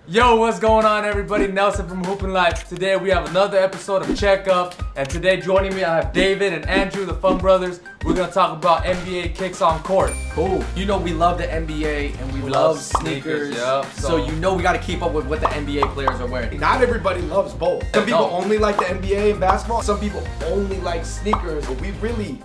Yo, what's going on, everybody? Nelson from Hoopin' Life. Today we have another episode of Check Up, and today joining me I have David and Andrew, the Fung Brothers. We're gonna talk about NBA kicks on court. Cool. You know we love the NBA and we love sneakers. Yep. So you know we gotta keep up with what the NBA players are wearing. Not everybody loves both. Some people only like the NBA and basketball. Some people only like sneakers, but we really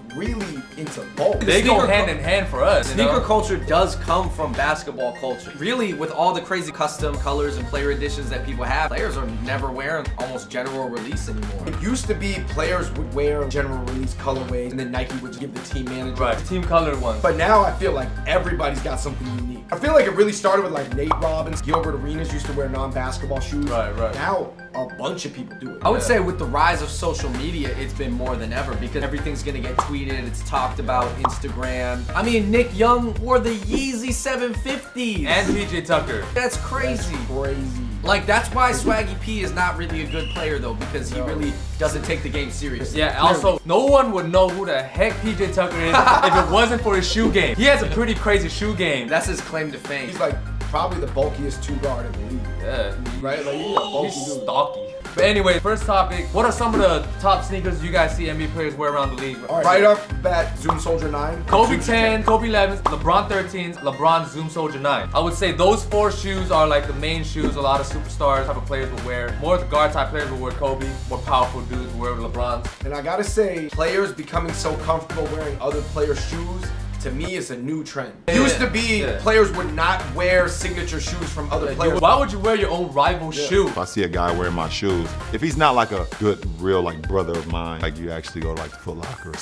into both. They go hand in hand for us. Sneaker culture does come from basketball culture. Really, with all the crazy custom colors and player editions that people have, players are never wearing almost general release anymore. It used to be players would wear general release colorways and then Nike would give the team manager. Right, team colored ones. But now I feel like everybody's got something unique. I feel like it really started with like Nate Robbins, Gilbert Arenas used to wear non-basketball shoes. Right. Now a bunch of people do it. I would say with the rise of social media, it's been more than ever because everything's gonna get tweeted, it's talked about, Instagram. I mean, Nick Young wore the Yeezy 750s. And PJ Tucker. That's crazy. That's crazy. Like, that's why Swaggy P is not really a good player though, because he really doesn't take the game seriously. Yeah, also, no one would know who the heck PJ Tucker is if it wasn't for his shoe game. He has a pretty crazy shoe game. That's his claim to fame. He's like probably the bulkiest two guard in the league. Yeah. Right? Like he's a bulky He's dude. stocky. But anyway, first topic, what are some of the top sneakers you guys see NBA players wear around the league? Right off the bat, Zoom Soldier 9. Kobe 10, Kobe 11, LeBron 13s, LeBron Zoom Soldier 9. I would say those four shoes are like the main shoes a lot of superstars type of players will wear. More the guard type players will wear Kobe, more powerful dudes will wear LeBrons. And I gotta say, players becoming so comfortable wearing other players' shoes, to me, is a new trend. It used to be players would not wear signature shoes from other players. Why would you wear your own rival shoe? If I see a guy wearing my shoes, if he's not like a good, real like brother of mine, like you actually go to like the Foot Locker or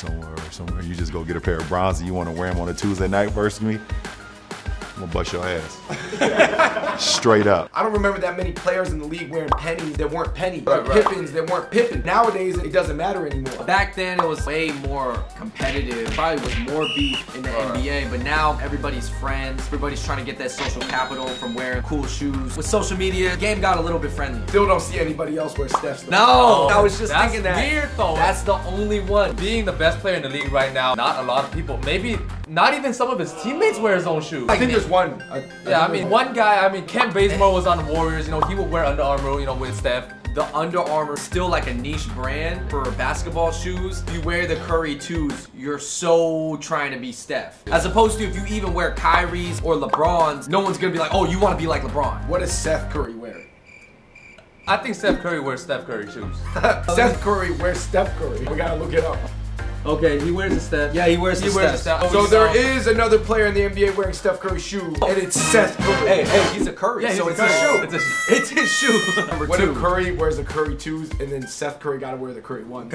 somewhere, you just go get a pair of bronze and you want to wear them on a Tuesday night versus me, I'm gonna bust your ass. Straight up. I don't remember that many players in the league wearing pennies that weren't pennies, Right. Pippins that weren't Pippin. Nowadays, it doesn't matter anymore. Back then, it was way more competitive. Probably was more beef in the NBA, but now everybody's friends. Everybody's trying to get that social capital from wearing cool shoes. With social media, the game got a little bit friendly. Still don't see anybody else wear Steph's stuff. No, I was just thinking that. That's weird though. That's the only one. Being the best player in the league right now, not a lot of people, maybe not even some of his teammates wear his own shoes. I think there's one. Yeah, I mean, one guy, Kent Bazemore was on the Warriors, you know, he would wear Under Armour, you know, with Steph. The Under Armour is still like a niche brand for basketball shoes. If you wear the Curry 2s, you're so trying to be Steph. As opposed to if you even wear Kyrie's or LeBron's, no one's gonna be like, oh, you wanna be like LeBron. What does Seth Curry wear? I think Steph Curry wears Steph Curry shoes. Seth Curry wears Steph Curry. We gotta look it up. Okay, he wears the Steph. Yeah, he wears the Steph. So there is another player in the NBA wearing Steph Curry shoes, and it's Seth Curry. Hey, he's a Curry, Yeah, so he's it's a his Curry. shoe. It's his shoe. Number What two. if Curry wears the Curry 2s, and then Seth Curry gotta wear the Curry 1s?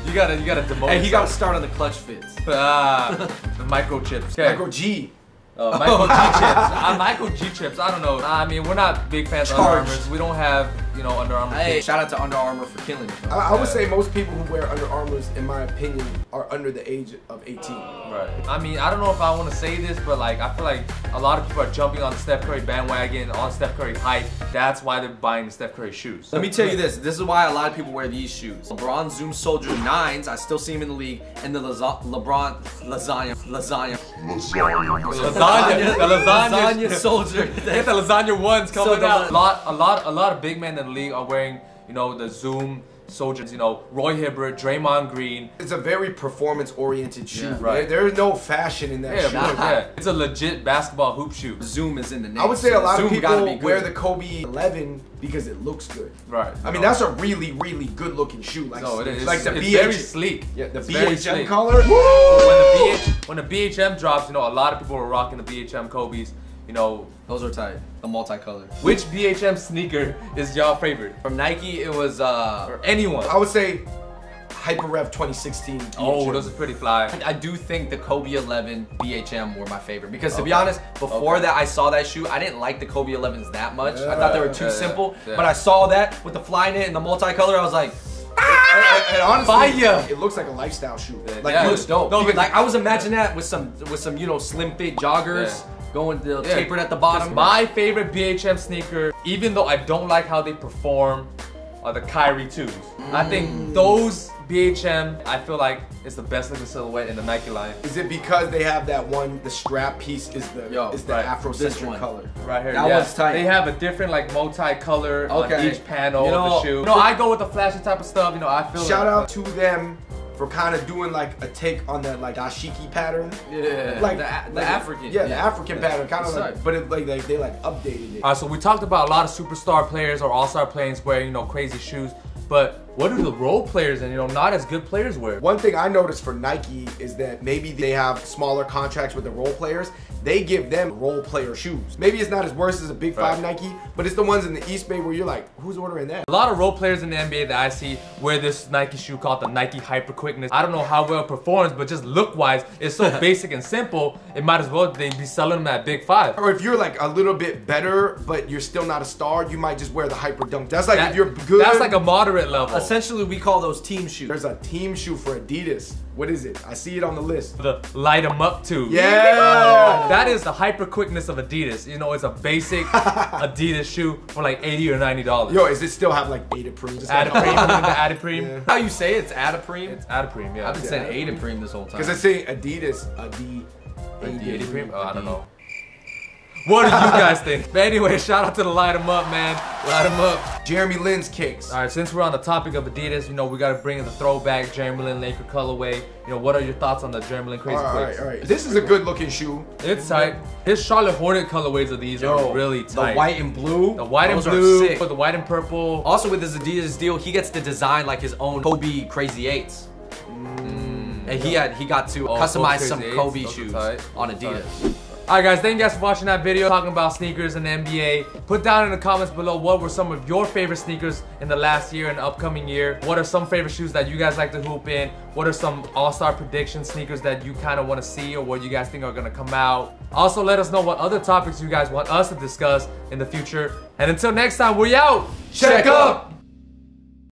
you gotta demote. Hey, he got to start on the clutch fits. the microchips. Okay. Michael G. Michael G chips. Michael G chips. I don't know. I mean, we're not big fans of Under Armours. We don't have, you know, Under Armour. Hey, shout out to Under Armour for killing it. I would say most people who wear Under Armours, in my opinion, are under the age of 18. Right. I mean, I don't know if I want to say this, but like, I feel like a lot of people are jumping on the Steph Curry bandwagon, on Steph Curry hype. That's why they're buying the Steph Curry shoes. Let me tell you this. This is why a lot of people wear these shoes. LeBron Zoom Soldier 9s, I still see him in the league, and the LeBron lasagna Soldier. Get the lasagna ones coming So out. A lot of big men in the league are wearing, you know, the Zoom Soldiers. You know, Roy Hibbert, Draymond Green. It's a very performance-oriented shoe. Yeah. Right. There's no fashion in that shoe. Yeah. It's a legit basketball hoop shoe. Zoom is in the name. I would say a lot of Zoom gotta be people wear good. the Kobe 11 because it looks good. Right. I mean, that's a really good-looking shoe. Like, No, it is. like the it's BH, very sleek. Yeah, the It's very BHM sleek. color. When the BHM drops, you know, a lot of people are rocking the BHM Kobe's. You know, Those are tight. The multicolor. which BHM sneaker is y'all favorite? From Nike, it was Or anyone? I would say Hyperrev 2016. Oh, BHM. those are pretty fly. I do think the Kobe 11 BHM were my favorite because to be honest, before that I saw that shoe, I didn't like the Kobe 11s that much. I thought they were too simple, but I saw that with the fly knit and the multicolor, I was like, And honestly, Fire. it looks like a lifestyle shoe. Like, Yeah, it looks dope. No, but Like I was imagining that with some you know slim fit joggers going tapered at the bottom. My favorite BHM sneaker, even though I don't like how they perform, are the Kyrie 2s. I think those BHM, I feel like it's the best looking silhouette in the Nike line. Is it because they have that one, the strap piece is the Afrocentric color? Right here, that one's tight. They have a different like multi-color on each panel you know, of the shoe. You know, I go with the flashy type of stuff, you know, I feel Shout out to them for kind of doing like a take on that like dashiki pattern. Yeah, like the African. Yeah, the African pattern, kind of like, but it, like they like updated it. Alright, so we talked about a lot of superstar players or all-star players wearing, you know, crazy shoes, but what do the role players and, you know, not as good players wear? One thing I noticed for Nike is that maybe they have smaller contracts with the role players. They give them role player shoes. Maybe it's not as worse as a Big Five Nike, but it's the ones in the East Bay where you're like, who's ordering that? A lot of role players in the NBA that I see wear this Nike shoe called the Nike Hyper Quickness. I don't know how well it performs, but just look-wise, it's so basic and simple, it might as well they be selling them at Big Five. Or if you're like a little bit better, but you're still not a star, you might just wear the Hyper Dunk. That's like if you're good. That's like a moderate level. Essentially, we call those team shoes. There's a team shoe for Adidas. What is it? I see it on the list. The Light 'em Up 2. Yeah! That is the Hyper Quickness of Adidas. You know, it's a basic Adidas shoe for like $80 or $90. Yo, does it still have like Adiprene? Adiprene. Yeah. How you say it? It's Adiprene? It's Adiprene, yeah. I've been saying Adiprene this whole time. Because I say Adidas, Adiprene? Oh, I don't know. What do you guys think? But anyway, shout out to the Light 'em Up, man. Light 'em up. Jeremy Lin's kicks. All right, since we're on the topic of Adidas, you know, we got to bring in the throwback Jeremy Lin Laker colorway. You know, what are your thoughts on the Jeremy Lin Crazy Quicks? All right. This is a good looking shoe. It's tight. His Charlotte Hornet colorways of these are really tight. The white and blue. The white and blue, the white and purple. Also with his Adidas deal, he gets to design like his own Kobe Crazy 8s. And he got to customize some Kobe shoes on Adidas. Alright guys, thank you guys for watching that video talking about sneakers and the NBA. Put down in the comments below what were some of your favorite sneakers in the last year and the upcoming year. What are some favorite shoes that you guys like to hoop in? What are some all-star prediction sneakers that you kind of want to see or what you guys think are going to come out? Also, let us know what other topics you guys want us to discuss in the future. And until next time, we out! Check up!